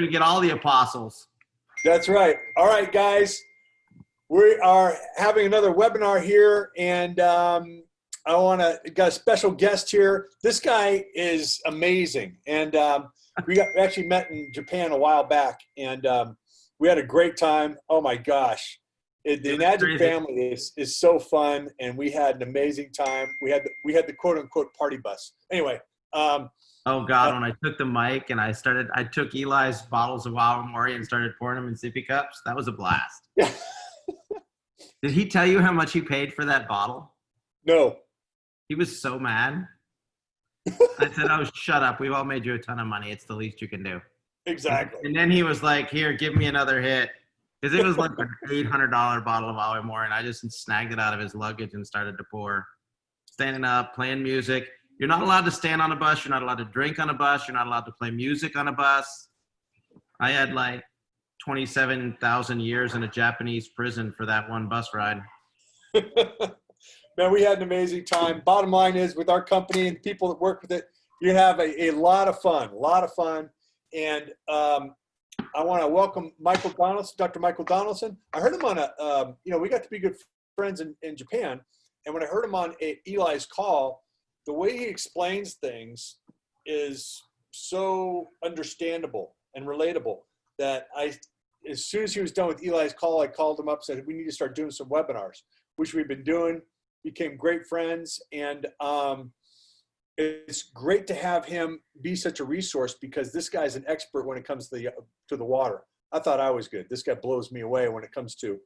going to get all the apostles. That's right. All right, guys. We are having another webinar here, and got a special guest here. This guy is amazing, and we actually met in Japan a while back, and we had a great time. Oh my gosh, the Enagic family is so fun, and we had an amazing time. We had the quote unquote party bus. Anyway. Oh God, when I took the mic and I took Eli's bottles of Wawa Mori and started pouring them in sippy cups. That was a blast. Yeah. Did he tell you how much he paid for that bottle? No. He was so mad. I said, oh, shut up. We've all made you a ton of money. It's the least you can do. Exactly. And then he was like, here, give me another hit. Because it was like an $800 bottle of Wawa Mori, and I just snagged it out of his luggage and started to pour. Standing up, playing music. You're not allowed to stand on a bus. You're not allowed to drink on a bus. You're not allowed to play music on a bus. I had like 27,000 years in a Japanese prison for that one bus ride. Man, we had an amazing time. Bottom line is, with our company and the people that work with it, you have a lot of fun, And I want to welcome Michael Donaldson, Dr. Michael Donaldson. I heard him on we got to be good friends in Japan. And when I heard him on Eli's call, the way he explains things is so understandable and relatable that as soon as he was done with Eli's call, I called him up, said, we need to start doing some webinars, which we've been doing, became great friends. And it's great to have him be such a resource, because this guy's an expert when it comes to the water. I thought I was good. This guy blows me away when it comes to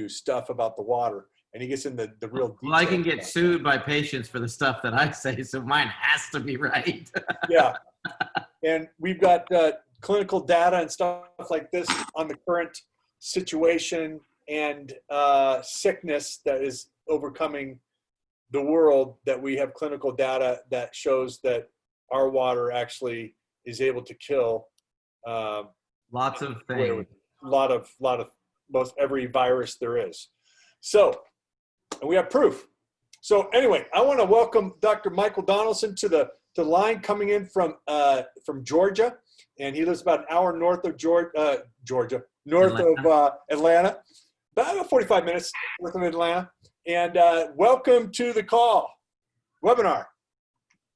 stuff about the water. And he gets in the real details. Well, I can get sued by patients for the stuff that I say, so mine has to be right. Yeah. And we've got clinical data and stuff like this on the current situation and sickness that is overcoming the world, that we have clinical data that shows that our water actually is able to kill lots of things. A lot of most every virus there is. So, and we have proof. So anyway, I want to welcome Dr. Michael Donaldson to the line, coming in from Georgia, and he lives about an hour north of Atlanta, about 45 minutes north of Atlanta. And welcome to the webinar.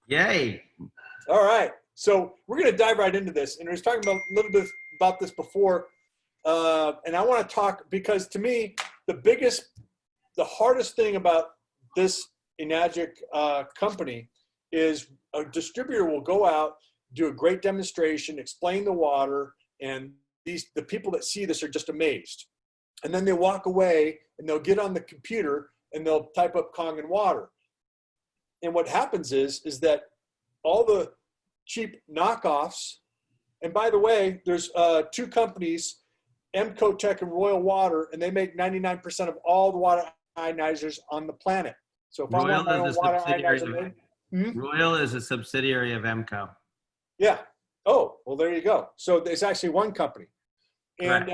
Yay! All right, so we're going to dive right into this, and I was talking about a little bit about this before, and I want to talk, because to me, the hardest thing about this Enagic company is a distributor will go out, do a great demonstration, explain the water, and the people that see this are just amazed. And then they walk away and they'll get on the computer and they'll type up Kangen water. And what happens is that all the cheap knockoffs, and by the way, there's two companies, Emcotech and Royal Water, and they make 99% of all the water ionizers on the planet. So if Royal I want my own water ionizer, Royal is a subsidiary of Emco. Yeah. Oh, well, there you go. So it's actually one company. And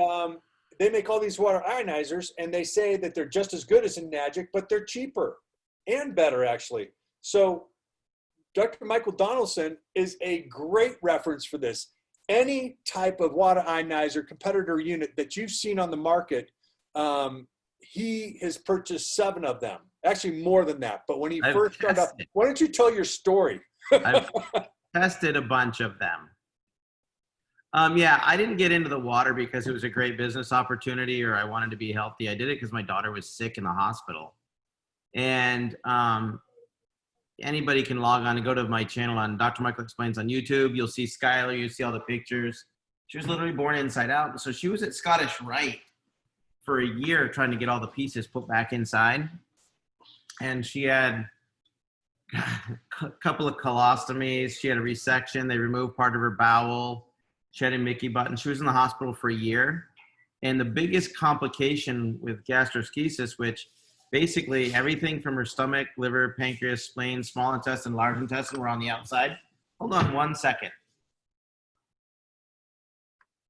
they make all these water ionizers, and they say that they're just as good as Enagic, but they're cheaper and better, actually. So Dr. Michael Donaldson is a great reference for this. Any type of water ionizer competitor unit that you've seen on the market, he has purchased 7 of them. Actually, more than that. But when he first started out, why don't you tell your story? I've tested a bunch of them. Yeah, I didn't get into the water because it was a great business opportunity or I wanted to be healthy. I did it because my daughter was sick in the hospital. And anybody can log on and go to my channel on Dr. Michael Explains on YouTube. You'll see Skylar, you'll see all the pictures. She was literally born inside out. So she was at Scottish Rite for a year trying to get all the pieces put back inside. And she had a couple of colostomies. She had a resection. They removed part of her bowel. She had a Mickey button. She was in the hospital for a year. And the biggest complication with gastroschisis, which basically everything from her stomach, liver, pancreas, spleen, small intestine, large intestine were on the outside. Hold on 1 second.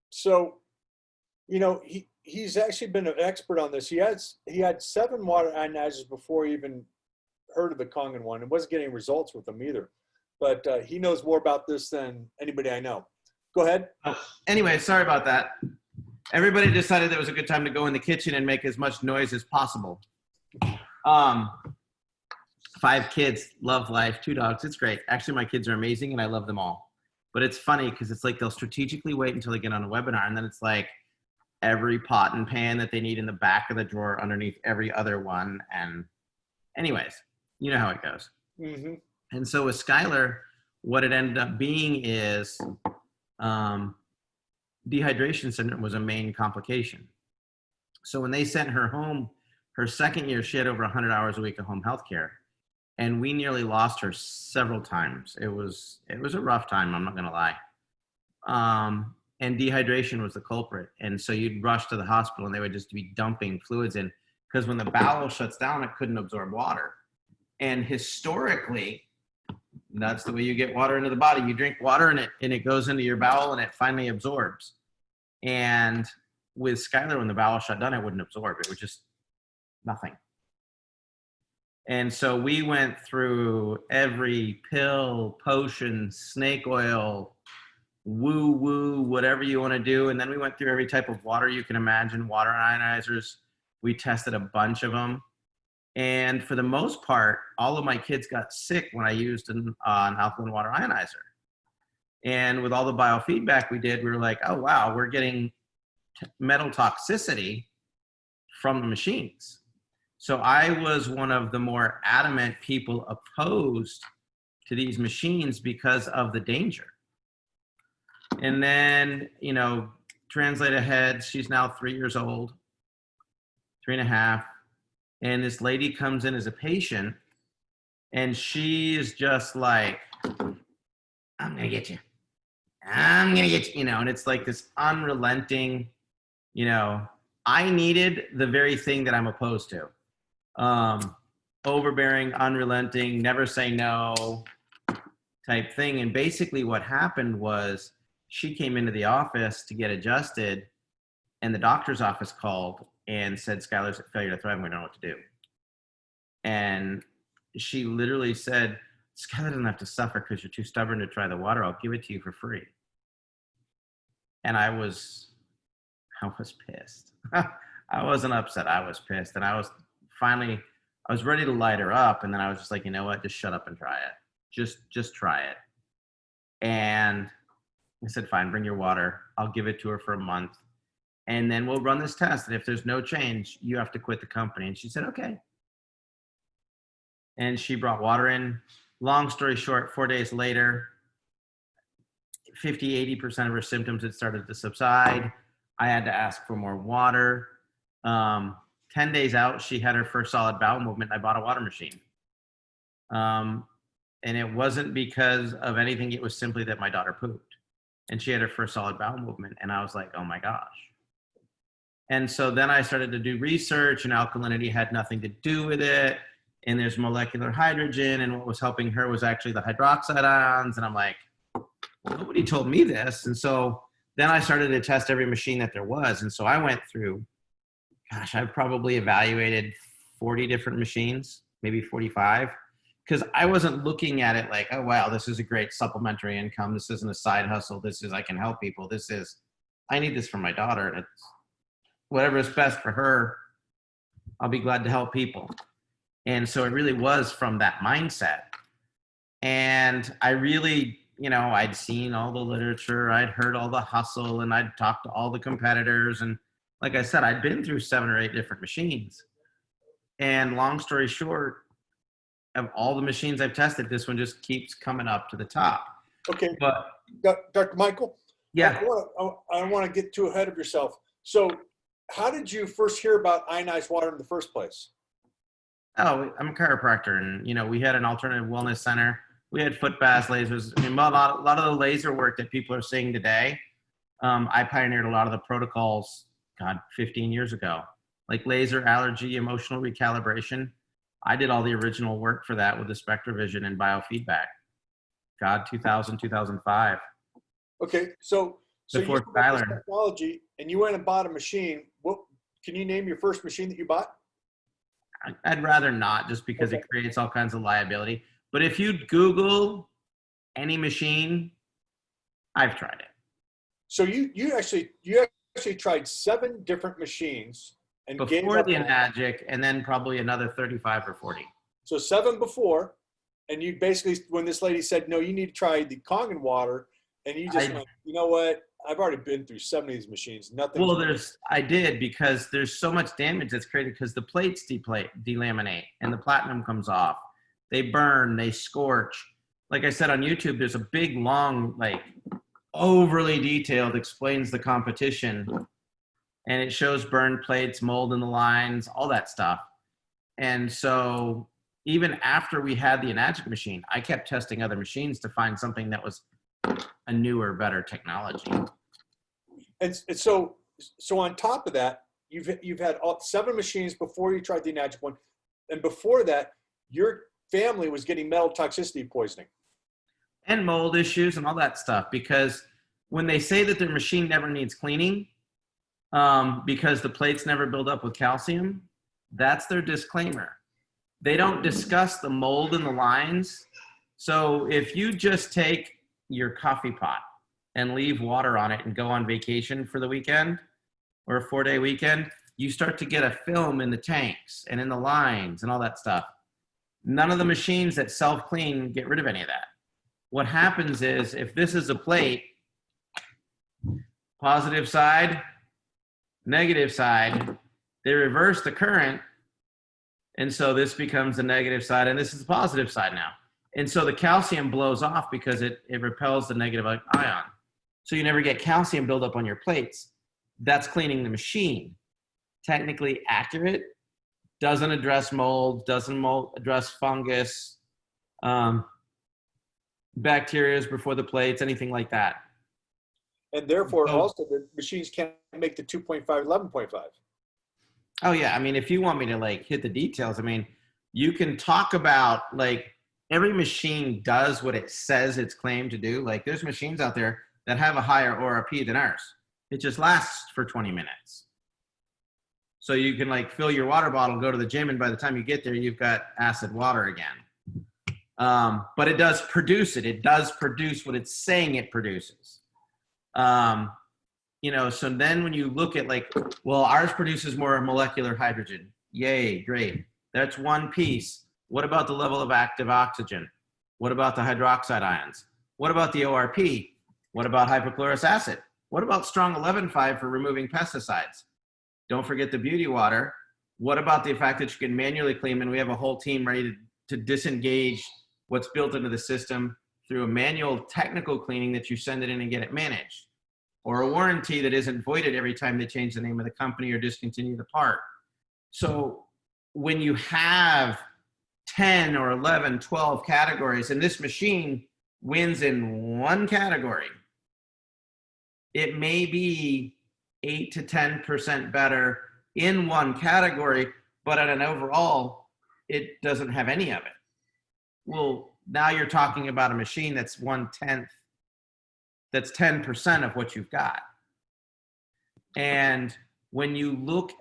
So, you know, he's actually been an expert on this. He had 7 water ionizers before he even heard of the Kangen one, and wasn't getting results with them either. But he knows more about this than anybody I know. Go ahead. Oh, anyway, sorry about that. Everybody decided that it was a good time to go in the kitchen and make as much noise as possible. 5 kids, love life, 2 dogs. It's great. Actually, my kids are amazing and I love them all. But it's funny because it's like they'll strategically wait until they get on a webinar, and then it's like every pot and pan that they need in the back of the drawer underneath every other one. And anyways, you know how it goes. Mm-hmm. And so with Skylar, what it ended up being is dehydration syndrome was a main complication. So when they sent her home, her second year, she had over 100 hours a week of home health care. And we nearly lost her several times. It was a rough time, I'm not gonna lie. And dehydration was the culprit. And so you'd rush to the hospital and they would just be dumping fluids in, because when the bowel shuts down, it couldn't absorb water. And historically, that's the way you get water into the body. You drink water and it goes into your bowel and it finally absorbs. And with Skylar, when the bowel shut down, it wouldn't absorb. It was just nothing. And so we went through every pill, potion, snake oil, woo-woo, whatever you want to do. And then we went through every type of water you can imagine, water ionizers. We tested a bunch of them. And for the most part, all of my kids got sick when I used an alkaline water ionizer. And with all the biofeedback we did, we were like, oh, wow, we're getting metal toxicity from the machines. So I was one of the more adamant people opposed to these machines because of the danger. And then, translate ahead, she's now 3 years old, 3.5. And this lady comes in as a patient and she is just like, I'm going to get you. I'm going to get you, and it's like this unrelenting, I needed the very thing that I'm opposed to. Overbearing, unrelenting, never say no type thing. And basically what happened was she came into the office to get adjusted and the doctor's office called and said, Skylar's at failure to thrive, and we don't know what to do. And she literally said, Skylar doesn't have to suffer because you're too stubborn to try the water. I'll give it to you for free. And I was pissed. I wasn't upset. I was pissed. And I was ready to light her up. And then I was just like, you know what? Just shut up and try it. Just try it. And I said, fine, bring your water. I'll give it to her for a month. And then we'll run this test. And if there's no change, you have to quit the company. And she said, okay. And she brought water in. Long story short, 4 days later, 50-80% of her symptoms had started to subside. I had to ask for more water. 10 days out, she had her first solid bowel movement. I bought a water machine. And it wasn't because of anything. It was simply that my daughter pooped. And she had her first solid bowel movement. And I was like, oh my gosh. And so then I started to do research, and alkalinity had nothing to do with it. And there's molecular hydrogen, and what was helping her was actually the hydroxide ions. And I'm like, well, nobody told me this. And so then I started to test every machine that there was. And so I went through, I've probably evaluated 40 different machines, maybe 45, because I wasn't looking at it like, oh, wow, this is a great supplementary income. This isn't a side hustle. This is, I can help people. I need this for my daughter. And it's whatever is best for her. I'll be glad to help people. And so it really was from that mindset. And I really, I'd seen all the literature, I'd heard all the hustle, and I'd talked to all the competitors. And like I said, I'd been through 7 or 8 different machines. And long story short, of all the machines I've tested, this one just keeps coming up to the top. Okay. But Dr. Michael? Yeah. I want to get too ahead of yourself. So how did you first hear about ionized water in the first place? Oh, I'm a chiropractor, and we had an alternative wellness center. We had foot baths, lasers. A lot of the laser work that people are seeing today, I pioneered a lot of the protocols, 15 years ago, like laser allergy, emotional recalibration. I did all the original work for that with the SpectraVision and biofeedback. 2000, 2005. Okay, so Before you got this Skylar. technology, and you went and bought a machine. What can you name your first machine that you bought? I'd rather not, just because Okay. it creates all kinds of liability. But if you Google any machine, I've tried it. So you actually tried 7 different machines and gave Before up the on- Enagic, and then probably another 35 or 40. So 7 before, and you basically, when this lady said, no, you need to try the Kangen water, and you just went, you know what? I've already been through 7 of these machines. Nothing. Well, I did, because there's so much damage that's created because the plates delaminate and the platinum comes off. They burn, they scorch. Like I said on YouTube, there's a big, long, like overly detailed explains the competition, and it shows burned plates, mold in the lines, all that stuff. And so even after we had the Enagic machine, I kept testing other machines to find something that was a newer, better technology. And so on top of that, you've had 7 machines before you tried the Enagic one, and before that, your family was getting metal toxicity poisoning And mold issues and all that stuff, because when they say that their machine never needs cleaning, because the plates never build up with calcium, that's their disclaimer. They don't discuss the mold in the lines. So if you just take your coffee pot and leave water on it and go on vacation for the weekend or a 4-day weekend, you start to get a film in the tanks and in the lines and all that stuff. None of the machines that self-clean get rid of any of that. What happens is, if this is a plate, positive side, negative side, they reverse the current, and so this becomes the negative side, and this is the positive side now. And so the calcium blows off because it repels the negative ion. So you never get calcium buildup on your plates. That's cleaning the machine. Technically accurate, doesn't address mold, doesn't address fungus, bacteria before the plates, anything like that. and therefore also the machines can't make the 2.5, 11.5. Oh yeah, I mean, if you want me to like hit the details, I mean, you can talk about like every machine does what it says it's claimed to do. Like there's machines out there that have a higher ORP than ours. It just lasts for 20 minutes. So you can like fill your water bottle, go to the gym, and by the time you get there, you've got acid water again. But it does produce it. It does produce what it's saying it produces. You know, so then when you look at like, well, ours produces more molecular hydrogen. Yay, great. That's one piece. What about the level of active oxygen? What about the hydroxide ions? What about the ORP? What about hypochlorous acid? What about strong 11.5 for removing pesticides? Don't forget the beauty water. What about the fact that you can manually clean, and we have a whole team ready to disengage what's built into the system through a manual technical cleaning that you send it in and get it managed, or a warranty that isn't voided every time they change the name of the company or discontinue the part. So when you have 10 or 11, 12 categories, and this machine wins in one category, it may be 8 to 10% better in one category, but at an overall, it doesn't have any of it. Well, now you're talking about a machine that's 1/10, that's 10% of what you've got. And when you look,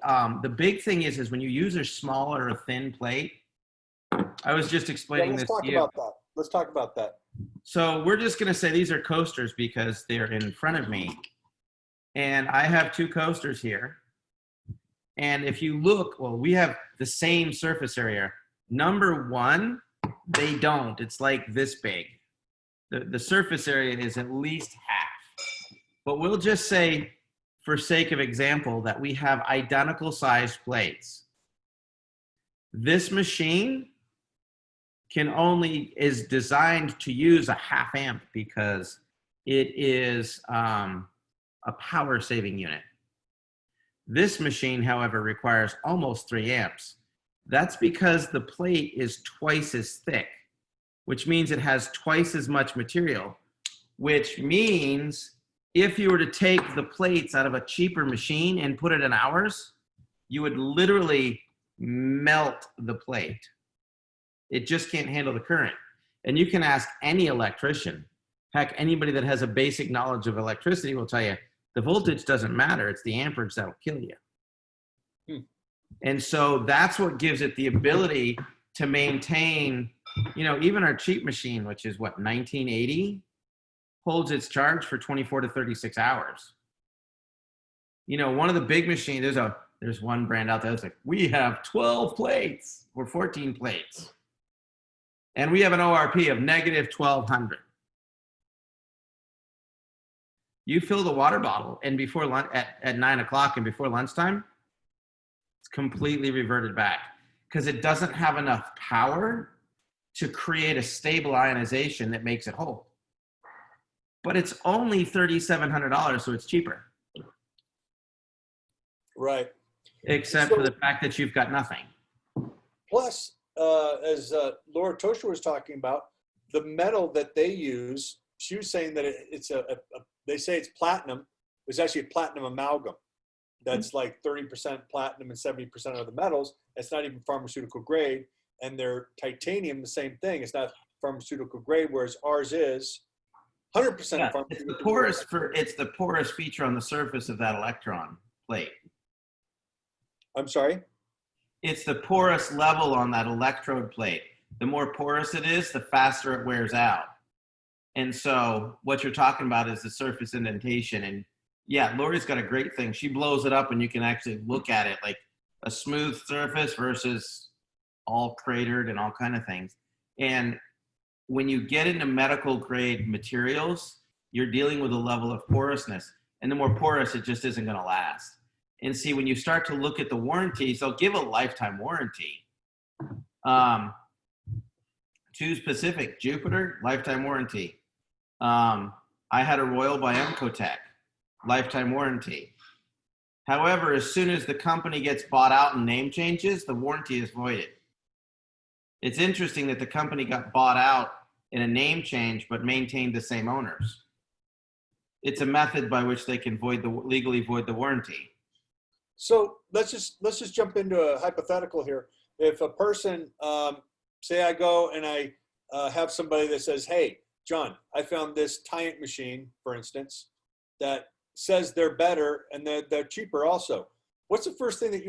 the big thing is when you use a small or a thin plate. I was just explaining this to you. Let's talk about that. So we're just going to say these are coasters because they're in front of me. And I have 2 coasters here. And if you look, well, we have the same surface area. Number 1, they don't. It's like this big. The surface area is at least half. But we'll just say, for sake of example, that we have identical sized plates. This machine is designed to use a 1/2 amp because it is a power saving unit. This machine, however, requires almost 3 amps. That's because the plate is twice as thick, which means it has twice as much material, which means if you were to take the plates out of a cheaper machine and put it in ours, you would literally melt the plate. It just can't handle the current. And you can ask any electrician. Heck, anybody that has a basic knowledge of electricity will tell you the voltage doesn't matter. It's the amperage that'll kill you. And so that's what gives it the ability to maintain, you know, even our cheap machine, which is what, 1980? holds its charge for 24 to 36 hours. You know, one of the big machines, there's one brand out there that's like, we have 12 plates or 14 plates. And we have an ORP of negative 1200. You fill the water bottle and before lunch at 9 o'clock and before lunchtime, it's completely reverted back because it doesn't have enough power to create a stable ionization that makes it whole. But it's only $3,700, so it's cheaper. Right. Except for the fact that you've got nothing. Plus, as Laura Tosher was talking about, the metal that they use, she was saying that it's they say it's platinum. It's actually a platinum amalgam. That's like 30% platinum and 70% of the metals. It's not even pharmaceutical grade. And their titanium, the same thing. It's not pharmaceutical grade, whereas ours is 100% pharmaceutical grade. It's the porous feature on the surface of that electron plate. I'm sorry? It's the porous level on that electrode plate. The more porous it is, the faster it wears out. And so what you're talking about is the surface indentation. And yeah, Lori's got a great thing. She blows it up and you can actually look at it like a smooth surface versus all cratered and all kind of things. And when you get into medical grade materials, you're dealing with a level of porousness. And the more porous, it just isn't going to last. And see, when you start to look at the warranties, they'll give a lifetime warranty. To specific, Jupiter, lifetime warranty. I had a Royal by Emcotech, lifetime warranty. However, as soon as the company gets bought out and name changes, the warranty is voided. It's interesting that the company got bought out in a name change, but maintained the same owners. It's a method by which they can legally void the warranty. So let's just jump into a hypothetical here. If a person, say I go and I have somebody that says, hey, John, I found this Tyant machine, for instance, that says they're better and they're cheaper also. What's the first thing that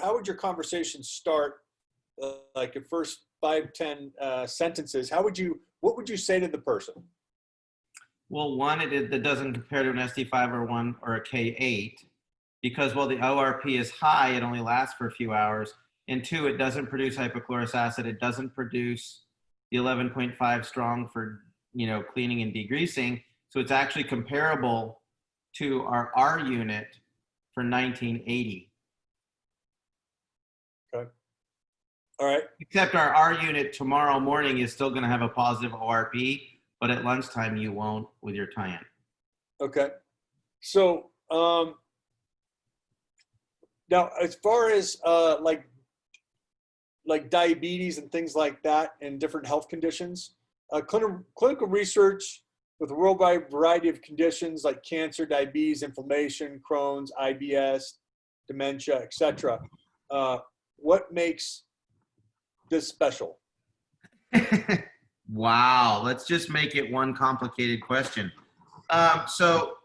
how would your conversation start? Like the first 5-10 sentences, what would you say to the person? Well, one, it doesn't compare to an SD5 or a K8 because while the ORP is high, it only lasts for a few hours. And two, it doesn't produce hypochlorous acid. It doesn't produce the 11.5 strong for, cleaning and degreasing. So it's actually comparable to our R unit for 1980. Okay. All right. Except our R unit tomorrow morning is still going to have a positive ORP, but at lunchtime you won't with your tie-in. Okay. So now, as far as like diabetes and things like that and different health conditions, clinical research with a worldwide variety of conditions like cancer, diabetes, inflammation, Crohn's, IBS, dementia, etc. What makes this special? Wow, let's just make it one complicated question. So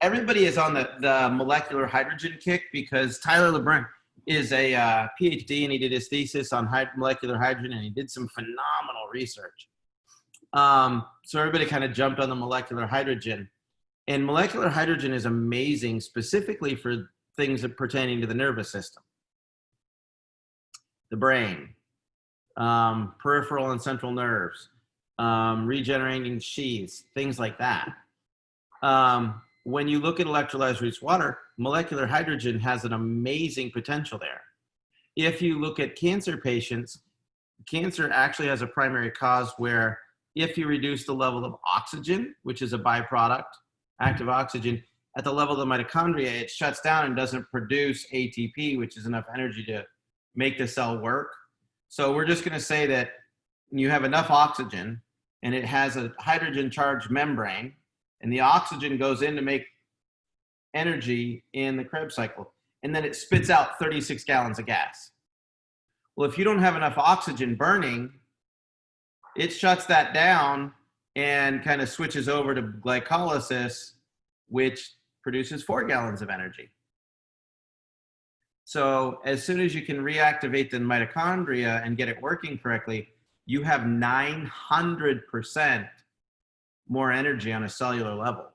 everybody is on the molecular hydrogen kick because Tyler LeBrun is a PhD and he did his thesis on molecular hydrogen and he did some phenomenal research. So everybody kind of jumped on the molecular hydrogen. And molecular hydrogen is amazing specifically for things that pertaining to the nervous system, the brain, peripheral and central nerves, regenerating sheaths, things like that. When you look at electrolyzed reduced water, molecular hydrogen has an amazing potential there. If you look at cancer patients, cancer actually has a primary cause where if you reduce the level of oxygen, which is a byproduct, active oxygen, at the level of the mitochondria, it shuts down and doesn't produce ATP, which is enough energy to make the cell work. So we're just going to say that you have enough oxygen and it has a hydrogen charged membrane and the oxygen goes in to make energy in the Krebs cycle. And then it spits out 36 gallons of gas. Well, if you don't have enough oxygen burning, it shuts that down and kind of switches over to glycolysis, which produces 4 gallons of energy. So as soon as you can reactivate the mitochondria and get it working correctly, you have 900% more energy on a cellular level.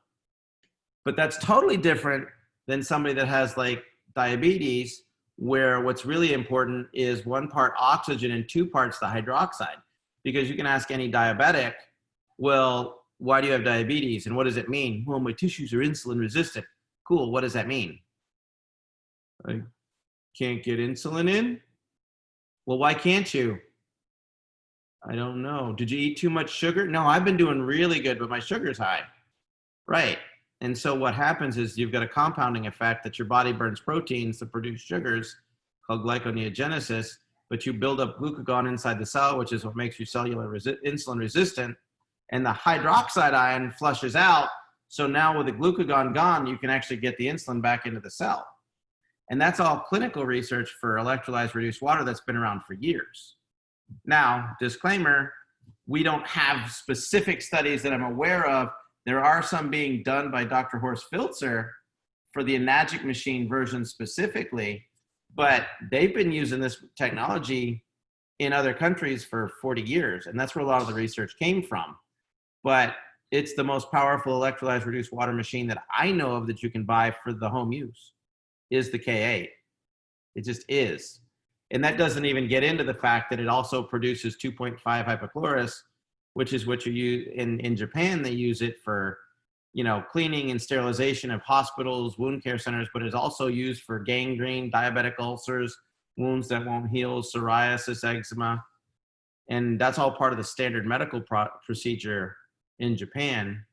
But that's totally different than somebody that has like diabetes, where what's really important is 1 part oxygen and 2 parts the hydroxide. Because you can ask any diabetic, well, why do you have diabetes? And what does it mean? Well, my tissues are insulin resistant. Cool, what does that mean? I can't get insulin in? Well, why can't you? I don't know. Did you eat too much sugar? No, I've been doing really good, but my sugar's high. Right. And so what happens is you've got a compounding effect that your body burns proteins to produce sugars called glyconeogenesis, but you build up glucagon inside the cell, which is what makes you cellular insulin resistant. And the hydroxide ion flushes out. So now with the glucagon gone, you can actually get the insulin back into the cell. And that's all clinical research for electrolyzed reduced water that's been around for years. Now, disclaimer, we don't have specific studies that I'm aware of. There are some being done by Dr. Horst Filzer for the Enagic machine version specifically, but they've been using this technology in other countries for 40 years, and that's where a lot of the research came from. But it's the most powerful electrolyzed reduced water machine that I know of that you can buy for the home use, is the K8. It just is. And that doesn't even get into the fact that it also produces 2.5 hypochlorous, which is what you use in Japan. They use it for, cleaning and sterilization of hospitals, wound care centers, but it's also used for gangrene, diabetic ulcers, wounds that won't heal, psoriasis, eczema. And that's all part of the standard medical procedure in Japan,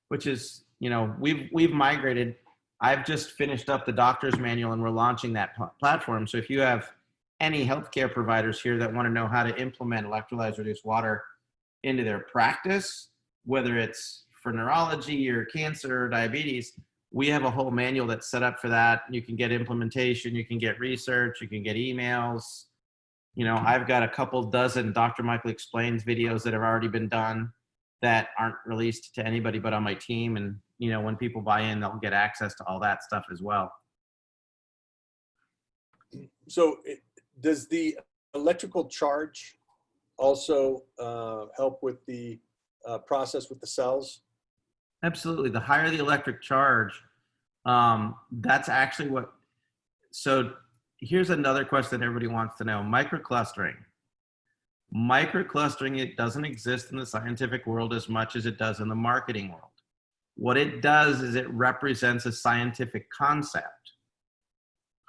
which is, we've migrated. I've just finished up the doctor's manual and we're launching that platform. So if you have any healthcare providers here that want to know how to implement electrolyzed reduced water into their practice, whether it's for neurology or cancer or diabetes, we have a whole manual that's set up for that. You can get implementation, you can get research, you can get emails. I've got a couple dozen Dr. Michael Explains videos that have already been done that aren't released to anybody but on my team. And, when people buy in, they'll get access to all that stuff as well. So does the electrical charge also help with the process with the cells? Absolutely. The higher the electric charge, that's actually what, so here's another question that everybody wants to know. Microclustering. Microclustering, it doesn't exist in the scientific world as much as it does in the marketing world. What it does is it represents a scientific concept.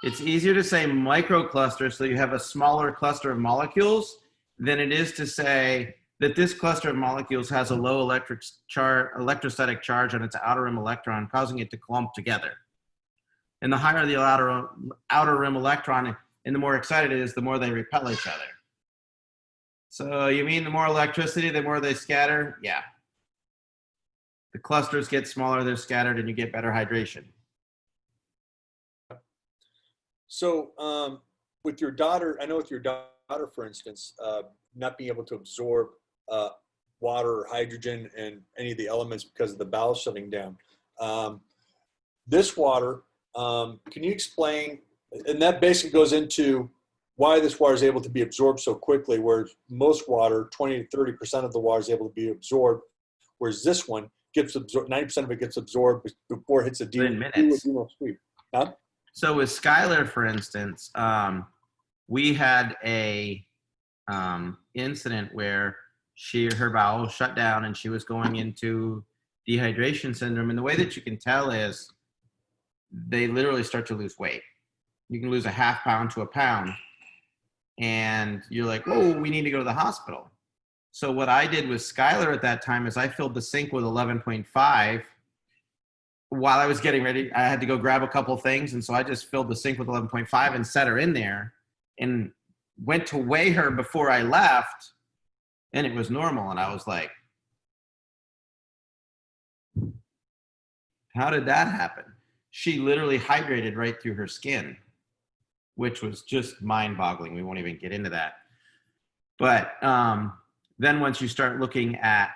It's easier to say microcluster, so you have a smaller cluster of molecules, than it is to say that this cluster of molecules has a low electrostatic charge on its outer rim electron, causing it to clump together. And the higher the outer rim electron, and the more excited it is, the more they repel each other. So you mean the more electricity, the more they scatter? Yeah. The clusters get smaller, they're scattered, and you get better hydration. So with your daughter, I know with your daughter, for instance, not being able to absorb water or hydrogen and any of the elements because of the bowel shutting down. This water, can you explain, and that basically goes into why this water is able to be absorbed so quickly, whereas most water, 20 to 30% of the water is able to be absorbed, whereas this one gets absorbed, 90% of it gets absorbed before it hits a duodenal sweep. Huh? So with Skylar, for instance, we had a incident where her bowel shut down and she was going into dehydration syndrome. And the way that you can tell is they literally start to lose weight. You can lose a half pound to a pound. And you're like, whoa, we need to go to the hospital. So what I did with Skylar at that time is I filled the sink with 11.5. While I was getting ready, I had to go grab a couple things. And so I just filled the sink with 11.5 and set her in there and went to weigh her before I left. And it was normal. And I was like, how did that happen? She literally hydrated right through her skin, which was just mind-boggling. We won't even get into that. But then once you start looking at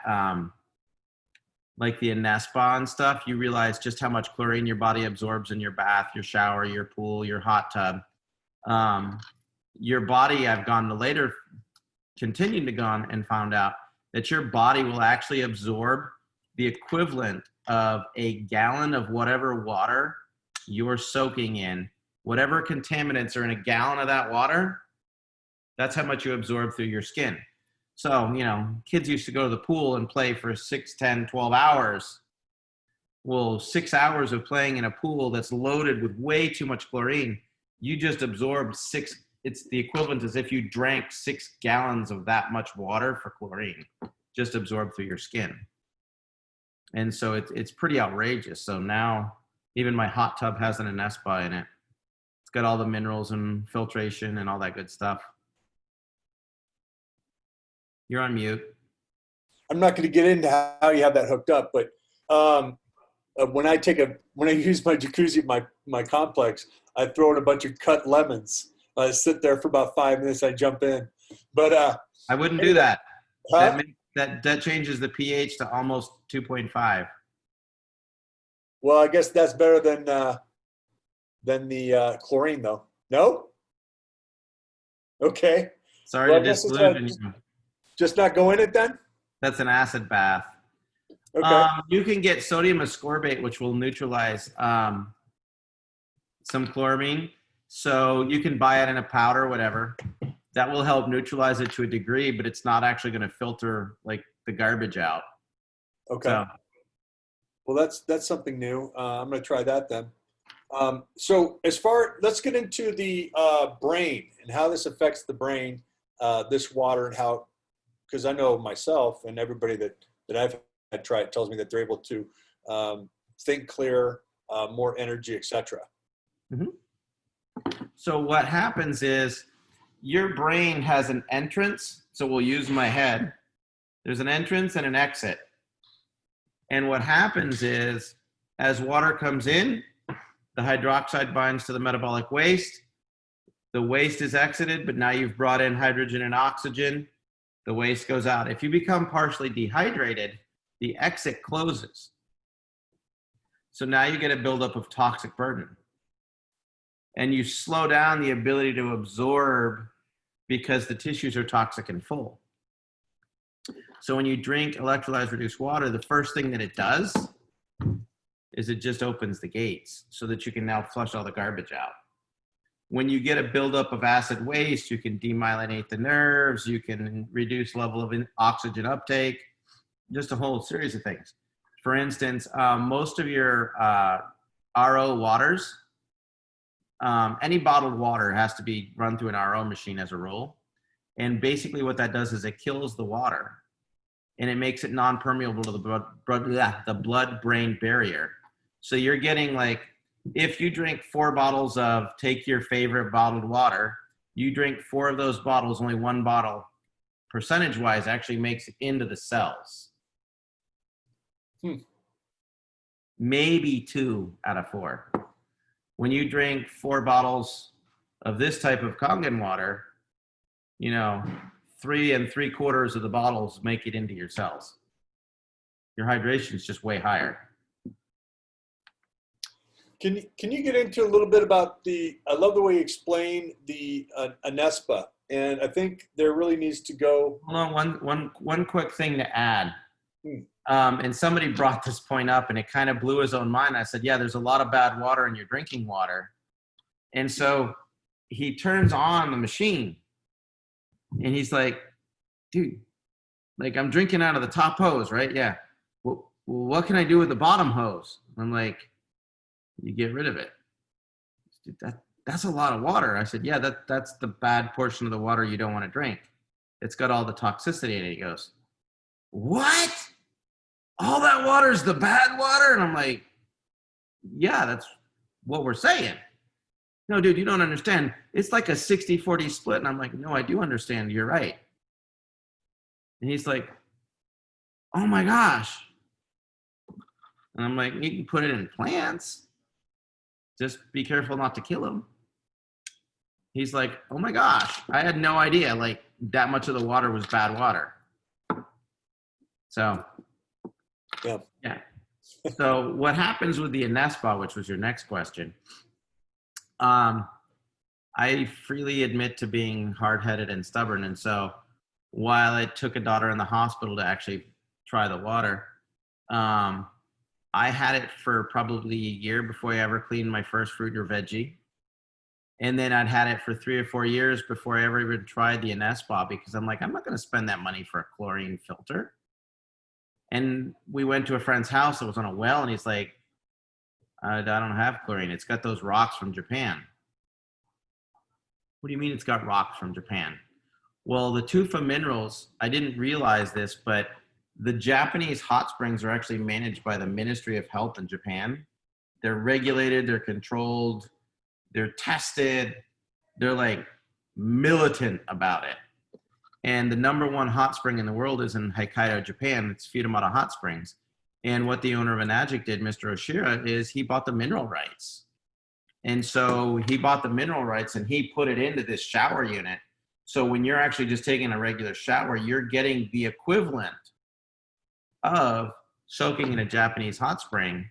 like the Anespa and stuff, you realize just how much chlorine your body absorbs in your bath, your shower, your pool, your hot tub. Your body, I've gone to later, continued to go on and found out that your body will actually absorb the equivalent of a gallon of whatever water you're soaking in. Whatever contaminants are in a gallon of that water, that's how much you absorb through your skin. So, you know, kids used to go to the pool and play for 6, 10, 12 hours. Well, 6 hours of playing in a pool that's loaded with way too much chlorine, you just absorbed it's the equivalent as if you drank 6 gallons of that much water for chlorine, just absorbed through your skin. And so it's pretty outrageous. So now even my hot tub has an Anespa in it. It's got all the minerals and filtration and all that good stuff. You're on mute. I'm not going to get into how you have that hooked up, but when I use my jacuzzi, my complex, I throw in a bunch of cut lemons. I sit there for about 5 minutes. I jump in, but I wouldn't do that. Huh? That changes the pH to almost 2.5. Well, I guess that's better than the chlorine, though. No? Okay. Sorry Well, to I guess it's disillusion you. just not go in it then? That's an acid bath. Okay. You can get sodium ascorbate, which will neutralize some chloramine. So you can buy it in a powder, whatever. That will help neutralize it to a degree, but it's not actually going to filter like the garbage out. Okay. So, Well, that's something new. I'm going to try that then. So let's get into the brain and how this affects the brain, this water, and how, because I know myself and everybody that I've had try it tells me that they're able to think clear, more energy, etc. mm-hmm. So what happens is your brain has an entrance. So we'll use my head. There's an entrance and an exit. And what happens is as water comes in, the hydroxide binds to the metabolic waste. The waste is exited, but now you've brought in hydrogen and oxygen. The waste goes out. If you become partially dehydrated, the exit closes. So now you get a buildup of toxic burden. And you slow down the ability to absorb because the tissues are toxic and full. So when you drink electrolyzed reduced water, the first thing that it does is it just opens the gates so that you can now flush all the garbage out. When you get a buildup of acid waste, you can demyelinate the nerves, you can reduce level of oxygen uptake, just a whole series of things. For instance, most of your RO waters, any bottled water has to be run through an RO machine as a rule. And basically what that does is it kills the water and it makes it non-permeable to the blood-brain barrier. So you're getting like, if you drink 4 bottles of, take your favorite bottled water, you drink 4 of those bottles, only 1 bottle, percentage-wise, actually makes it into the cells. Maybe 2 out of 4. When you drink 4 bottles of this type of Kangen water, you know, 3 3/4 of the bottles make it into your cells. Your hydration is just way higher. Can you get into a little bit about I love the way you explain the Anespa, and I think there really needs to go. Hold on, one quick thing to add. And somebody brought this point up and it kind of blew his own mind. I said, yeah, there's a lot of bad water in your drinking water. And so he turns on the machine and he's like, dude, like I'm drinking out of the top hose, right? Yeah. Well, what can I do with the bottom hose? I'm like, you get rid of it. Dude, that's a lot of water. I said, yeah, that's the bad portion of the water you don't want to drink. It's got all the toxicity in it. He goes, what? All that water is the bad water? And I'm like, yeah, that's what we're saying. No, dude, you don't understand. It's like a 60-40 split. And I'm like, no, I do understand. You're right. And he's like, oh my gosh. And I'm like, you can put it in plants. Just be careful not to kill them. He's like, oh my gosh, I had no idea like that much of the water was bad water. So, yeah. So what happens with the Anespa, which was your next question, I freely admit to being hard-headed and stubborn. And so while it took a daughter in the hospital to actually try the water. I had it for probably a year before I ever cleaned my first fruit or veggie. And then I'd had it for 3 or 4 years before I ever even tried the Inespa, because I'm like, I'm not going to spend that money for a chlorine filter. And we went to a friend's house that was on a well, and he's like, I don't have chlorine. It's got those rocks from Japan. What do you mean it's got rocks from Japan? Well, the tufa minerals, I didn't realize this, but the Japanese hot springs are actually managed by the Ministry of Health in Japan. They're regulated, they're controlled, they're tested, they're like militant about it. And the #1 hot spring in the world is in Hokkaido, Japan. It's Futamata Hot Springs. And what the owner of Enagic did, Mr. Oshira, is he bought the mineral rights. And so he bought the mineral rights and he put it into this shower unit. So when you're actually just taking a regular shower, you're getting the equivalent of soaking in a Japanese hot spring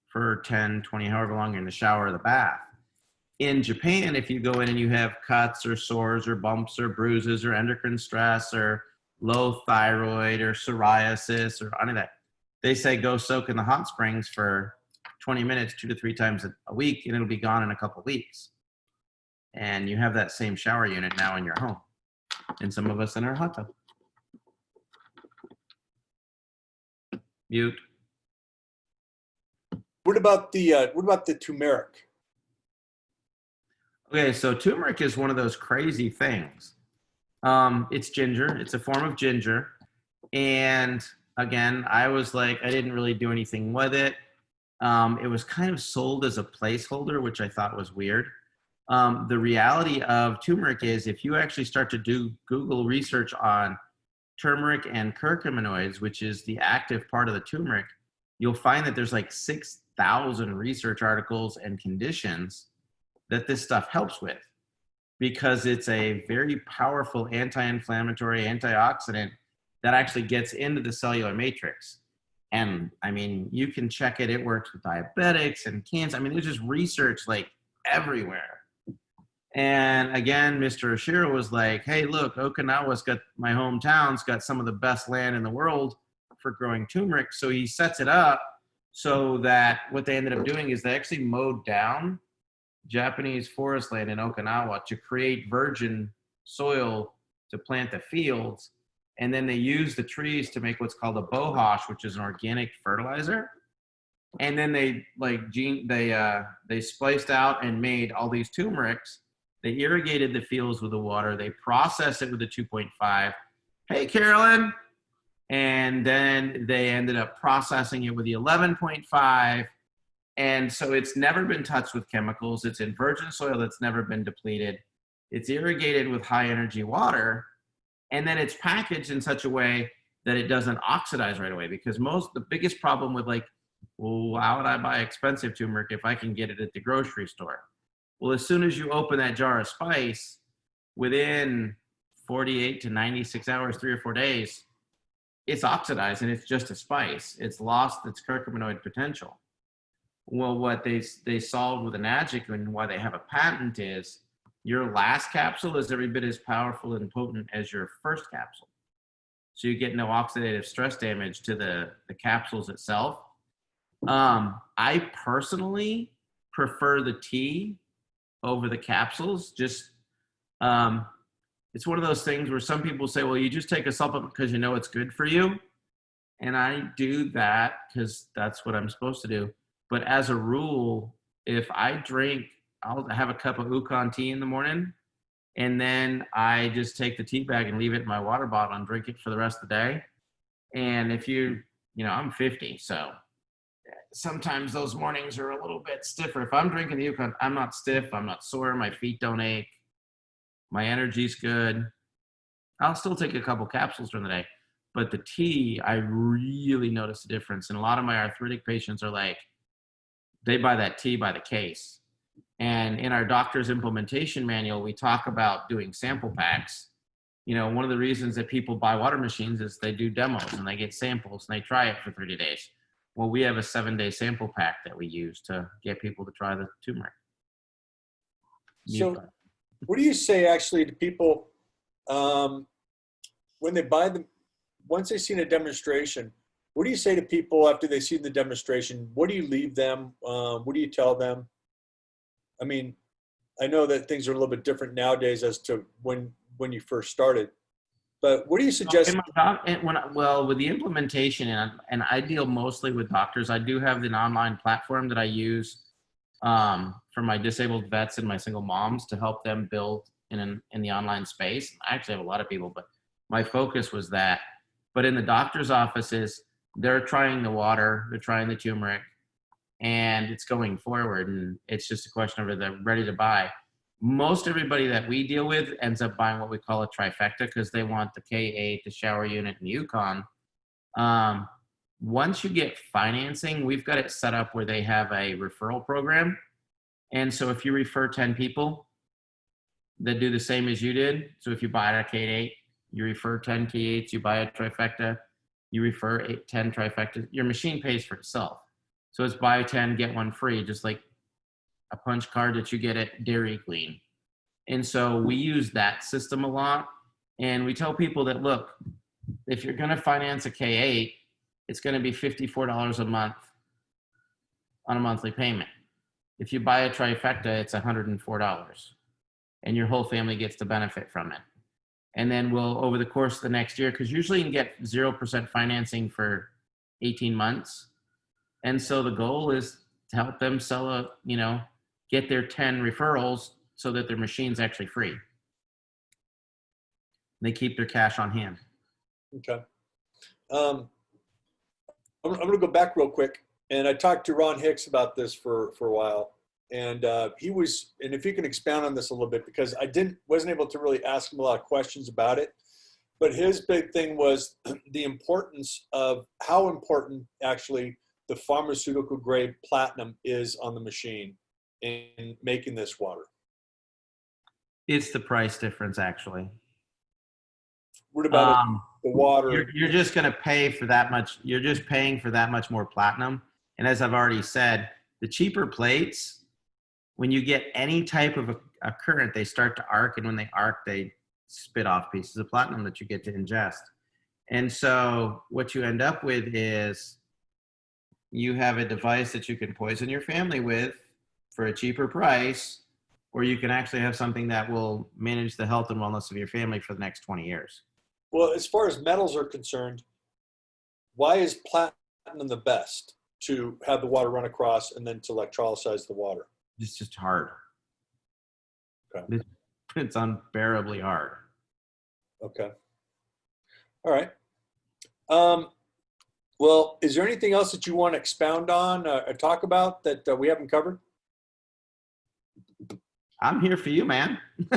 for 10, 20, however long you're in the shower or the bath. In Japan, if you go in and you have cuts or sores or bumps or bruises or endocrine stress or low thyroid or psoriasis or any of that, they say go soak in the hot springs for 20 minutes, 2 to 3 times a week, and it'll be gone in a couple of weeks. And you have that same shower unit now in your home, and some of us in our hot tub. Mute. What about the turmeric? Okay, so turmeric is one of those crazy things. It's ginger. It's a form of ginger. And again, I was like, I didn't really do anything with it. It was kind of sold as a placeholder, which I thought was weird. The reality of turmeric is if you actually start to do Google research on turmeric and curcuminoids, which is the active part of the turmeric, you'll find that there's like 6,000 research articles and conditions that this stuff helps with, because it's a very powerful anti-inflammatory antioxidant that actually gets into the cellular matrix. And I mean, you can check it. It works with diabetics and cancer. I mean, there's just research like everywhere. And again, Mr. Oshiro was like, hey, look, Okinawa's got, my hometown's got some of the best land in the world for growing turmeric. So he sets it up so that what they ended up doing is they actually mowed down Japanese forest land in Okinawa to create virgin soil to plant the fields. And then they use the trees to make what's called a bohash, which is an organic fertilizer. And then they spliced out and made all these turmerics. They irrigated the fields with the water. They processed it with the 2.5. Hey, Carolyn. And then they ended up processing it with the 11.5. And so it's never been touched with chemicals. It's in virgin soil that's never been depleted. It's irrigated with high energy water. And then it's packaged in such a way that it doesn't oxidize right away. Because the biggest problem with like, well, how would I buy expensive turmeric if I can get it at the grocery store? Well, as soon as you open that jar of spice, within 48 to 96 hours, 3 or 4 days, it's oxidized and it's just a spice. It's lost its curcuminoid potential. Well, what they solved with Enagic and why they have a patent is your last capsule is every bit as powerful and potent as your first capsule. So you get no oxidative stress damage to the capsules itself. I personally prefer the tea over the capsules. Just it's one of those things where some people say, well, you just take a supplement because you know it's good for you. And I do that because that's what I'm supposed to do. But as a rule, if I drink, I'll have a cup of Ukon tea in the morning, and then I just take the tea bag and leave it in my water bottle and drink it for the rest of the day. And if I'm 50, so sometimes those mornings are a little bit stiffer. If I'm drinking the Ukon, I'm not stiff, I'm not sore, my feet don't ache, my energy's good. I'll still take a couple capsules during the day. But the tea, I really notice a difference. And a lot of my arthritic patients are like, they buy that tea by the case. And in our doctor's implementation manual, we talk about doing sample packs. One of the reasons that people buy water machines is they do demos and they get samples and they try it for 30 days. Well, we have a 7-day sample pack that we use to get people to try the turmeric. So what do you say actually to people when they buy them, once they've seen a demonstration, what do you say to people after they've seen the demonstration? What do you leave them? What do you tell them? I mean, I know that things are a little bit different nowadays as to when you first started, but what do you suggest? Well, with the implementation, and I deal mostly with doctors. I do have an online platform that I use for my disabled vets and my single moms to help them build in the online space. I actually have a lot of people, but my focus was that. But in the doctor's offices, they're trying the water, they're trying the turmeric, and it's going forward. And it's just a question of whether they're ready to buy. Most everybody that we deal with ends up buying what we call a trifecta because they want the K8, the shower unit, and Yukon. Once you get financing, we've got it set up where they have a referral program. And so if you refer 10 people that do the same as you did, so if you buy a K8, you refer 10 K8s, you buy a trifecta, you refer 10 trifectas, your machine pays for itself. So it's buy 10, get one free, just like a punch card that you get at Dairy Queen. And so we use that system a lot. And we tell people that, look, if you're going to finance a K8, it's going to be $54 a month on a monthly payment. If you buy a trifecta, it's $104. And your whole family gets to benefit from it. And then we'll, over the course of the next year, because usually you can get 0% financing for 18 months. And so the goal is to help them sell get their 10 referrals so that their machine's actually free. They keep their cash on hand. Okay. I'm going to go back real quick. And I talked to Ron Hicks about this for a while. And and if you can expound on this a little bit, because I wasn't able to really ask him a lot of questions about it. But his big thing was the importance of how important actually the pharmaceutical grade platinum is on the machine in making this water. It's the price difference, actually. What about the water? You're just going to pay for that much. You're just paying for that much more platinum. And as I've already said, the cheaper plates, when you get any type of a current, they start to arc. And when they arc, they spit off pieces of platinum that you get to ingest. And so what you end up with is you have a device that you can poison your family with for a cheaper price, or you can actually have something that will manage the health and wellness of your family for the next 20 years. Well, as far as metals are concerned, why is platinum the best to have the water run across and then to electrolyze the water? It's just hard. Okay. It's unbearably hard. Okay. All right. Well, is there anything else that you want to expound on or talk about that we haven't covered? I'm here for you, man. You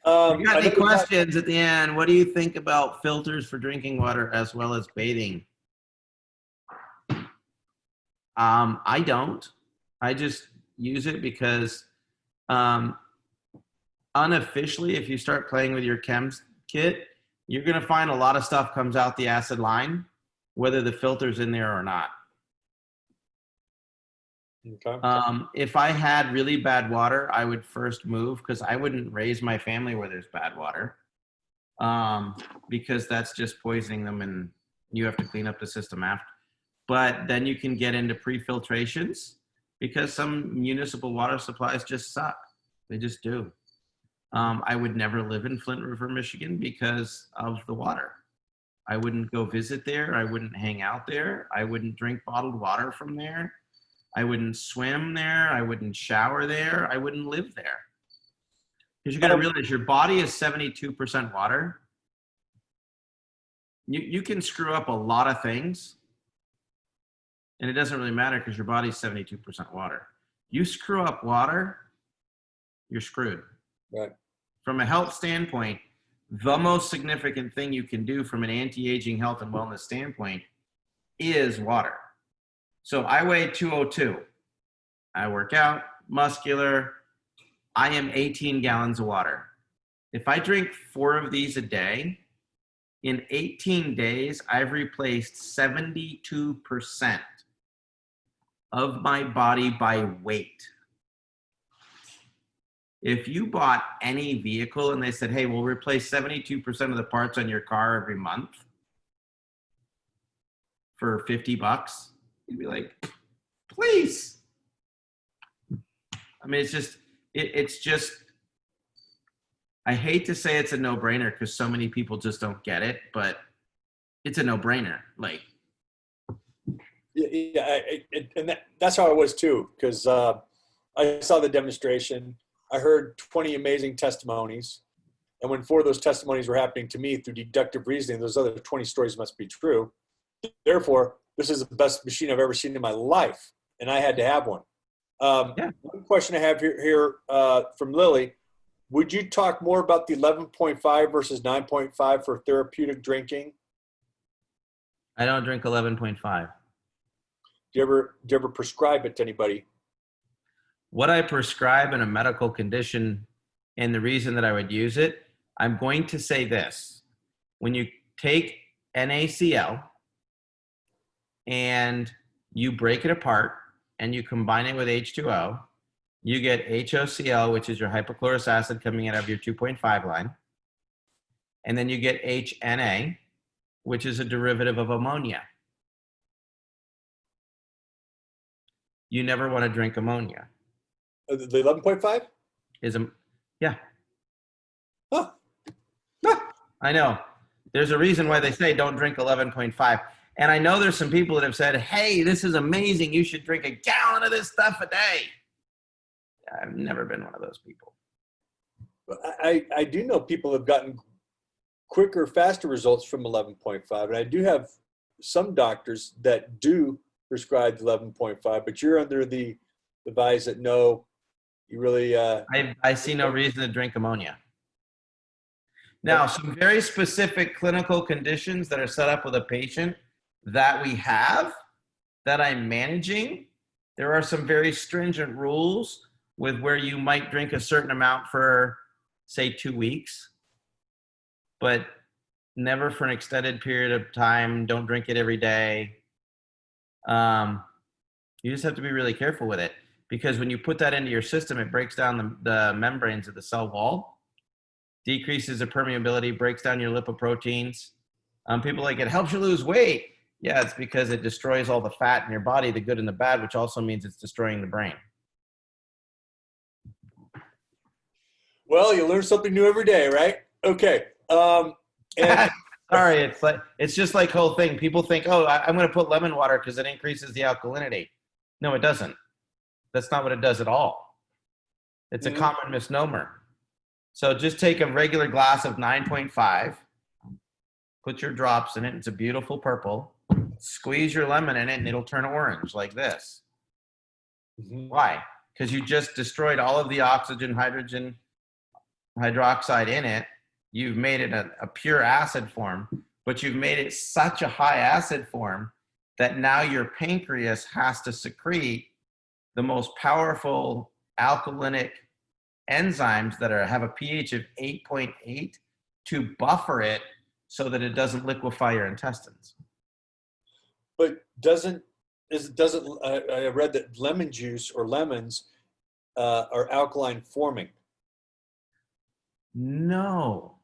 I got any know questions at the end? What do you think about filters for drinking water as well as bathing? I don't. I just use it because unofficially, if you start playing with your chems kit, you're going to find a lot of stuff comes out the acid line, whether the filter's in there or not. Okay. If I had really bad water, I would first move because I wouldn't raise my family where there's bad water, because that's just poisoning them and you have to clean up the system after. But then you can get into pre-filtrations because some municipal water supplies just suck. They just do. I would never live in Flint River, Michigan because of the water. I wouldn't go visit there. I wouldn't hang out there. I wouldn't drink bottled water from there. I wouldn't swim there. I wouldn't shower there. I wouldn't live there. Because you got to realize your body is 72% water. You can screw up a lot of things, and it doesn't really matter because your body's 72% water. You screw up water, you're screwed. Right. From a health standpoint, the most significant thing you can do from an anti-aging health and wellness standpoint is water. So I weigh 202. I work out, muscular. I am 18 gallons of water. If I drink 4 of these a day, in 18 days, I've replaced 72% of my body by weight. If you bought any vehicle and they said, hey, we'll replace 72% of the parts on your car every month for $50, you'd be like, please. I mean, it's just, I hate to say it's a no-brainer because so many people just don't get it, but it's a no-brainer. Like, that's how I was too, because I saw the demonstration. I heard 20 amazing testimonies. And when 4 of those testimonies were happening to me through deductive reasoning, those other 20 stories must be true. Therefore, this is the best machine I've ever seen in my life, and I had to have one. yeah. One question I have here from Lily. Would you talk more about the 11.5 versus 9.5 for therapeutic drinking? I don't drink 11.5. Do you ever prescribe it to anybody? What I prescribe in a medical condition and the reason that I would use it, I'm going to say this. When you take NaCl and you break it apart and you combine it with H2O, you get HOCl, which is your hypochlorous acid coming out of your 2.5 line. And then you get HNA, which is a derivative of ammonia. You never want to drink ammonia. The 11.5? Yeah. Huh. I know. There's a reason why they say don't drink 11.5. And I know there's some people that have said, hey, this is amazing. You should drink a gallon of this stuff a day. I've never been one of those people. I do know people have gotten quicker, faster results from 11.5. And I do have some doctors that do prescribe 11.5, but you're under the advice that no, you really... I see no reason to drink ammonia. Now, some very specific clinical conditions that are set up with a patient that we have, that I'm managing, there are some very stringent rules with where you might drink a certain amount for, say, 2 weeks, but never for an extended period of time. Don't drink it every day. You just have to be really careful with it, because when you put that into your system, it breaks down the membranes of the cell wall, decreases the permeability, breaks down your lipoproteins. People like, it helps you lose weight. Yeah, it's because it destroys all the fat in your body, the good and the bad, which also means it's destroying the brain. Well, you learn something new every day, right? Okay. And Sorry, it's just like whole thing. People think, oh, I'm going to put lemon water because it increases the alkalinity. No, it doesn't. That's not what it does at all. It's a common misnomer. So just take a regular glass of 9.5, put your drops in it. It's a beautiful purple. Squeeze your lemon in it, and it'll turn orange like this. Why? Because you just destroyed all of the oxygen, hydrogen, hydroxide in it. You've made it a pure acid form, but you've made it such a high acid form that now your pancreas has to secrete the most powerful alkalinic enzymes that have a pH of 8.8 to buffer it so that it doesn't liquefy your intestines. But I read that lemon juice or lemons are alkaline forming. No,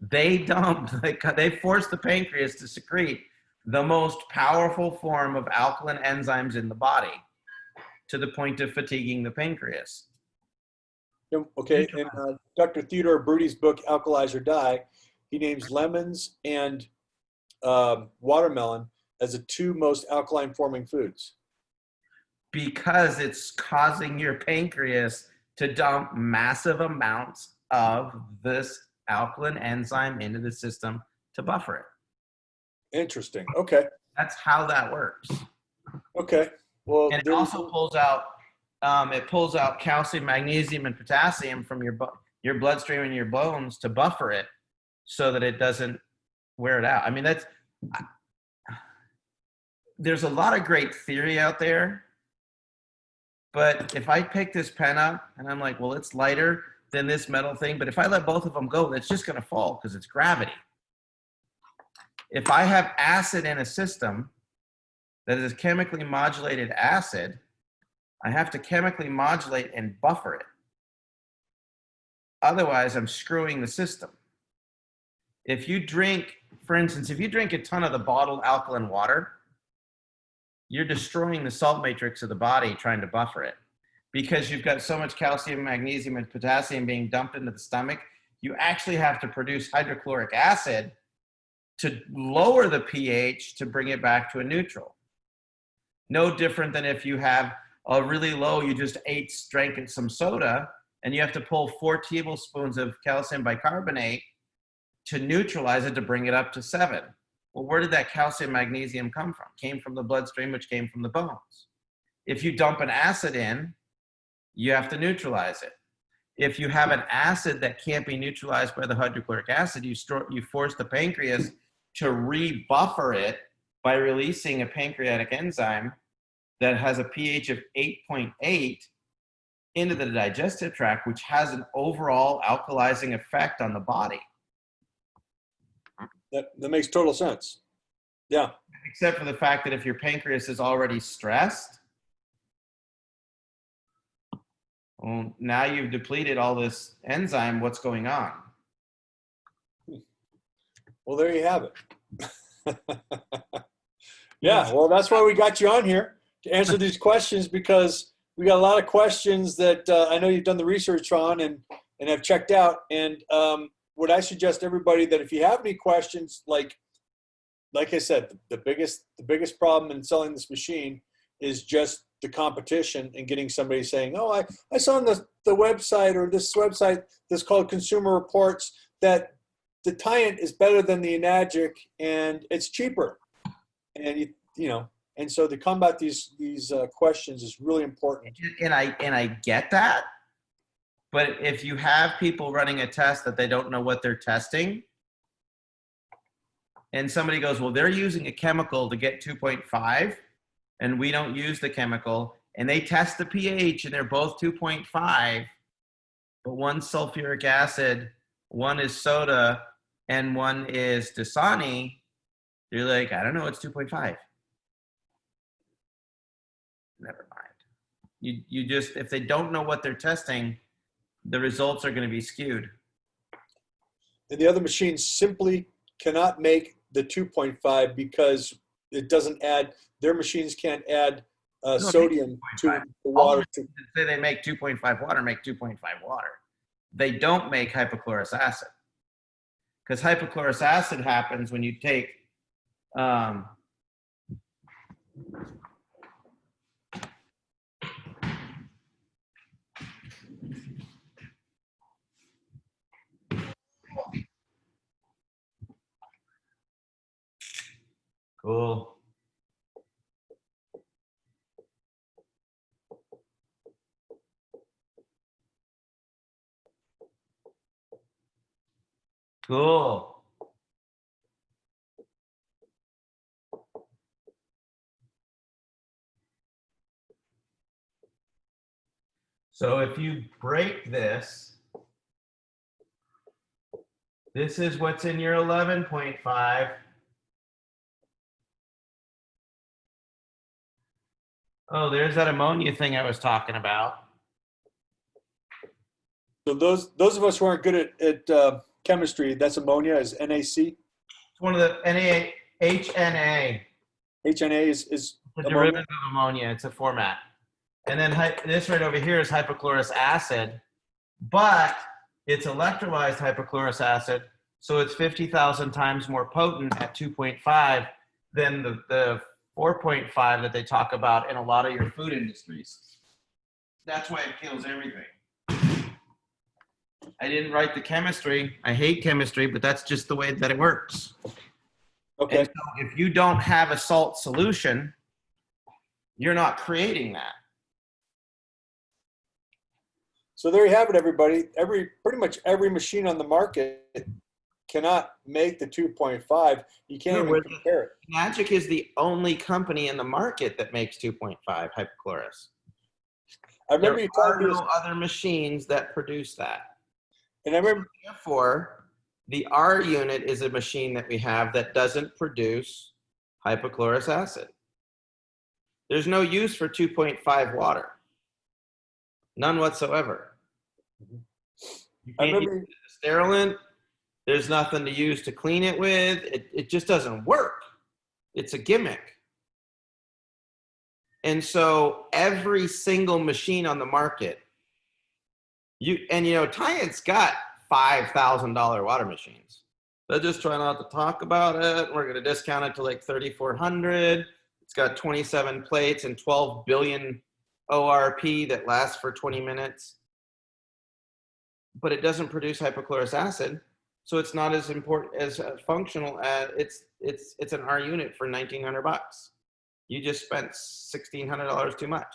they don't. They force the pancreas to secrete the most powerful form of alkaline enzymes in the body to the point of fatiguing the pancreas. Okay, in Dr. Theodore Brudy's book, Alkalize or Die, he names lemons and watermelon as the 2 most alkaline forming foods. Because it's causing your pancreas to dump massive amounts of this alkaline enzyme into the system to buffer it. Interesting. Okay. That's how that works. Okay. Well, and it also pulls out calcium, magnesium, and potassium from your bloodstream and your bones to buffer it so that it doesn't wear it out. I mean, there's a lot of great theory out there, but if I pick this pen up and I'm like, well, it's lighter than this metal thing, but if I let both of them go, it's just going to fall because it's gravity. If I have acid in a system that is chemically modulated acid, I have to chemically modulate and buffer it. Otherwise, I'm screwing the system. If you drink, for instance, if you drink a ton of the bottled alkaline water, you're destroying the salt matrix of the body trying to buffer it. Because you've got so much calcium, magnesium, and potassium being dumped into the stomach, you actually have to produce hydrochloric acid to lower the pH to bring it back to a neutral. No different than if you have a really low, you just drank some soda, and you have to pull 4 tablespoons of calcium bicarbonate to neutralize it to bring it up to 7. Well, where did that calcium magnesium come from? Came from the bloodstream, which came from the bones. If you dump an acid in, you have to neutralize it. If you have an acid that can't be neutralized by the hydrochloric acid, you force the pancreas to rebuffer it by releasing a pancreatic enzyme that has a pH of 8.8 into the digestive tract, which has an overall alkalizing effect on the body. That makes total sense. Yeah. Except for the fact that if your pancreas is already stressed, well, now you've depleted all this enzyme. What's going on? Well, there you have it. Yeah, well, that's why we got you on here, to answer these questions, because we got a lot of questions that I know you've done the research on and have checked out. And what I suggest everybody, that if you have any questions, like I said, the biggest problem in selling this machine is just the competition and getting somebody saying, oh, I saw on the website, or this website that's called Consumer Reports, that the Tyant is better than the Enagic and it's cheaper. And you know, and so to combat these questions is really important. And I get that, but if you have people running a test that they don't know what they're testing, and somebody goes, well, they're using a chemical to get 2.5, and we don't use the chemical, and they test the pH and they're both 2.5, but one's sulfuric acid, one is soda, and one is Dasani, you're like, I don't know, it's 2.5. Never mind. You just, if they don't know what they're testing, the results are going to be skewed. And the other machines simply cannot make the 2.5 because it doesn't add, their machines can't add sodium to the water. Say they make 2.5 water, make 2.5 water. They don't make hypochlorous acid. Because hypochlorous acid happens when you take cool. Cool. So if you break this, this is what's in your 11.5. Oh, there's that ammonia thing I was talking about. So those of us who aren't good at chemistry, that's ammonia, is NaC. It's one of the HNA. HNA is a derivative of ammonia. It's a format. And then this right over here is hypochlorous acid, but it's electrolyzed hypochlorous acid, so it's 50,000 times more potent at 2.5 than the 4.5 that they talk about in a lot of your food industries. That's why it kills everything. I didn't write the chemistry. I hate chemistry, but that's just the way that it works. Okay. And so if you don't have a salt solution, you're not creating that. So there you have it, everybody. Pretty much every machine on the market cannot make the 2.5. You can't even compare it. Magic is the only company in the market that makes 2.5 hypochlorous. I remember there are no other machines that produce that. And I remember, therefore, the R unit is a machine that we have that doesn't produce hypochlorous acid. There's no use for 2.5 water. None whatsoever. You I can't use remember. it as a sterilant. There's nothing to use to clean it with. It just doesn't work. It's a gimmick. And so every single machine on the market, Tyant's got $5,000 water machines. They're just trying not to talk about it. We're going to discount it to like 3,400. It's got 27 plates and 12 billion ORP that lasts for 20 minutes. But it doesn't produce hypochlorous acid, so it's not as important as functional as it's an R unit for $1,900. You just spent $1,600 too much.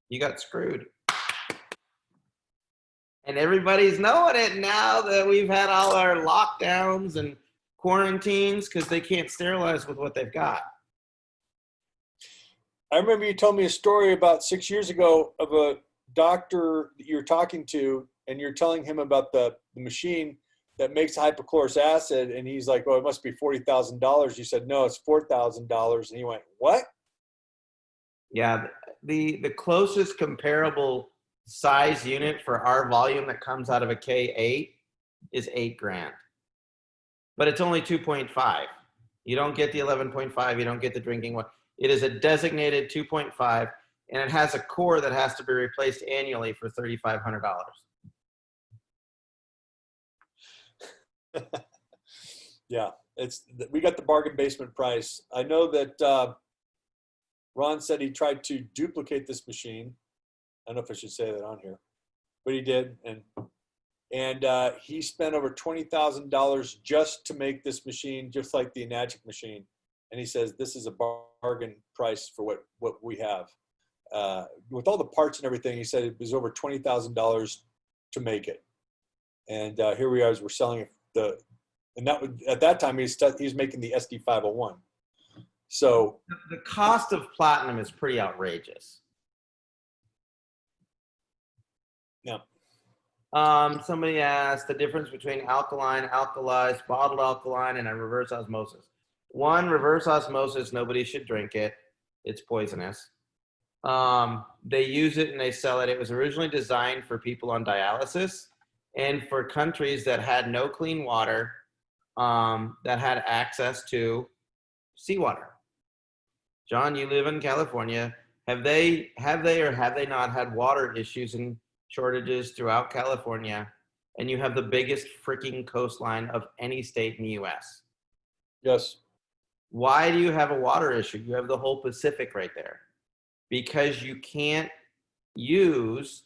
You got screwed. And everybody's knowing it now that we've had all our lockdowns and quarantines because they can't sterilize with what they've got. I remember you told me a story about 6 years ago of a doctor that you were talking to, and you're telling him about the machine that makes hypochlorous acid, and he's like, "Oh, it must be $40,000." You said, "No, it's $4,000," and he went, "What?" Yeah, the closest comparable size unit for our volume that comes out of a K8 is $8,000, but it's only 2.5. You don't get the 11.5. You don't get the drinking one. It is a designated 2.5, and it has a core that has to be replaced annually for $3,500. Yeah, we got the bargain basement price. I know that Ron said he tried to duplicate this machine. I don't know if I should say that on here, but he did, and he spent over $20,000 just to make this machine, just like the Enagic machine. And he says this is a bargain price for what we have. With all the parts and everything, he said it was over $20,000 to make it. And here we are, as we're selling it. At that time he's making the SD501. So the cost of platinum is pretty outrageous. Yeah. Somebody asked the difference between alkaline, alkalized, bottled alkaline, and a reverse osmosis. One, reverse osmosis, nobody should drink it. It's poisonous. They use it and they sell it. It was originally designed for people on dialysis and for countries that had no clean water, that had access to seawater. John, you live in California. Have they or have they not had water issues and shortages throughout California? And you have the biggest freaking coastline of any state in the US. Yes. Why do you have a water issue? You have the whole Pacific right there. Because you can't use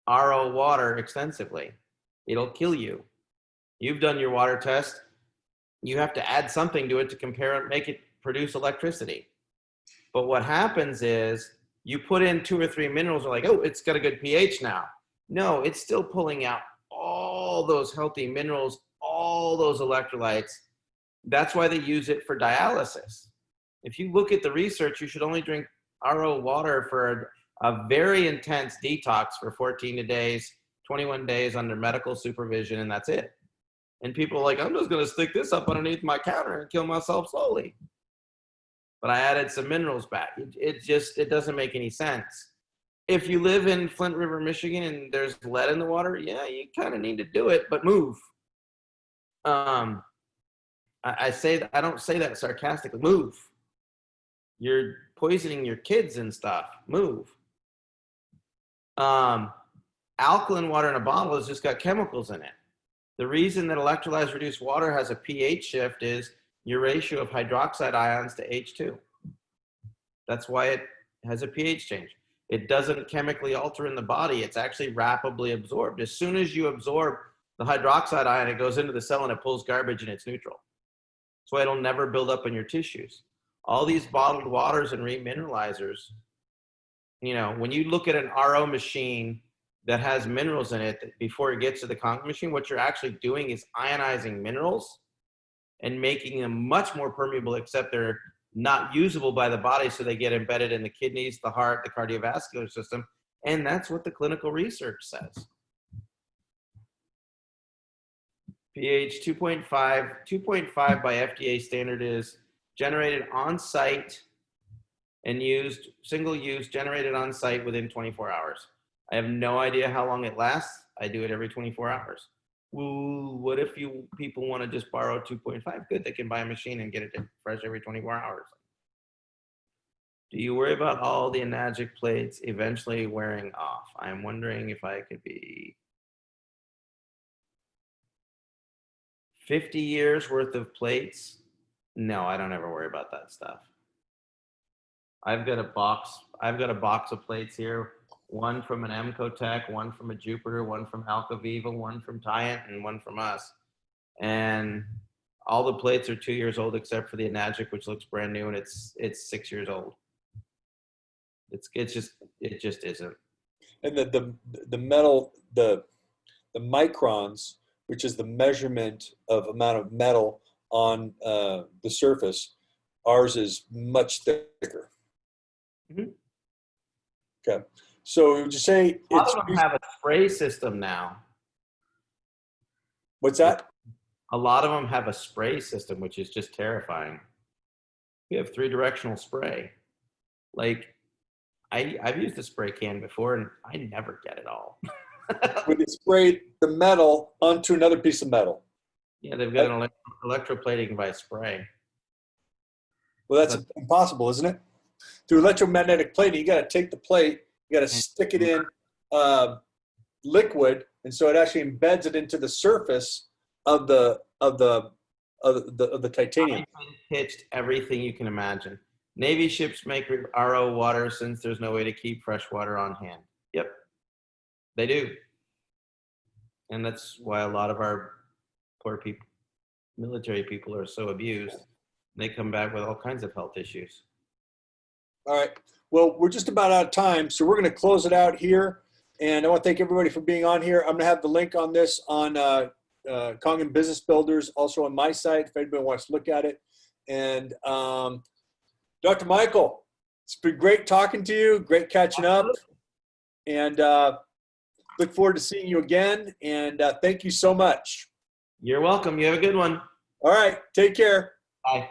RO water extensively. It'll kill you. You've done your water test. You have to add something to it to compare it, make it produce electricity. But what happens is you put in 2 or 3 minerals, are like, oh, it's got a good pH now. No, it's still pulling out all those healthy minerals, all those electrolytes. That's why they use it for dialysis. If you look at the research, you should only drink RO water for a very intense detox for 14 days, 21 days under medical supervision, and that's it. And people are like, I'm just going to stick this up underneath my counter and kill myself slowly. But I added some minerals back. It doesn't make any sense. If you live in Flint River, Michigan, and there's lead in the water, yeah, you kind of need to do it, but move. I don't say that sarcastically. Move. You're poisoning your kids and stuff. Move. Alkaline water in a bottle has just got chemicals in it. The reason that electrolyzed reduced water has a pH shift is your ratio of hydroxide ions to H2. That's why it has a pH change. It doesn't chemically alter in the body. It's actually rapidly absorbed. As soon as you absorb the hydroxide ion, it goes into the cell and it pulls garbage and it's neutral. That's why it'll never build up in your tissues. All these bottled waters and remineralizers, when you look at an RO machine that has minerals in it before it gets to the concrete machine, what you're actually doing is ionizing minerals and making them much more permeable, except they're not usable by the body, so they get embedded in the kidneys, the heart, the cardiovascular system, and that's what the clinical research says. pH 2.5 by FDA standard is generated on site and used, single use, generated on site within 24 hours. I have no idea how long it lasts. I do it every 24 hours. well, what if people want to just borrow 2.5? Good, they can buy a machine and get it fresh every 24 hours. Do you worry about all the enagic plates eventually wearing off? I'm wondering if I could be 50 years worth of plates. No, I don't ever worry about that stuff. I've got a box of plates here. One from an Emcotech, one from a Jupiter, one from Alcaviva, one from Tyant, and one from us. And all the plates are 2 years old except for the enagic, which looks brand new, and it's 6 years old. It just isn't. And the metal, the microns, which is the measurement of amount of metal on the surface, ours is much thicker. Mm-hmm. Okay. So would you say a lot of them have a spray system now? What's that? A lot of them have a spray system, which is just terrifying. We have 3-directional spray. Like, I've used a spray can before, and I never get it all. When they spray the metal onto another piece of metal. Yeah, they've got an electroplating by spray. Well, that's impossible, isn't it? Through electromagnetic plating, you got to take the plate, you got to stick it in liquid, and so it actually embeds it into the surface of the titanium. I've pitched everything you can imagine. Navy ships make RO water since there's no way to keep fresh water on hand. Yep, they do. And that's why a lot of our poor people, military people, are so abused. They come back with all kinds of health issues. All right. Well, we're just about out of time, so we're going to close it out here. And I want to thank everybody for being on here. I'm going to have the link on this on Kangen Business Builders, also on my site, if anybody wants to look at it. And Dr. Michael, it's been great talking to you, great catching up, and look forward to seeing you again. And thank you so much. You're welcome. You have a good one. All right. Take care. Bye.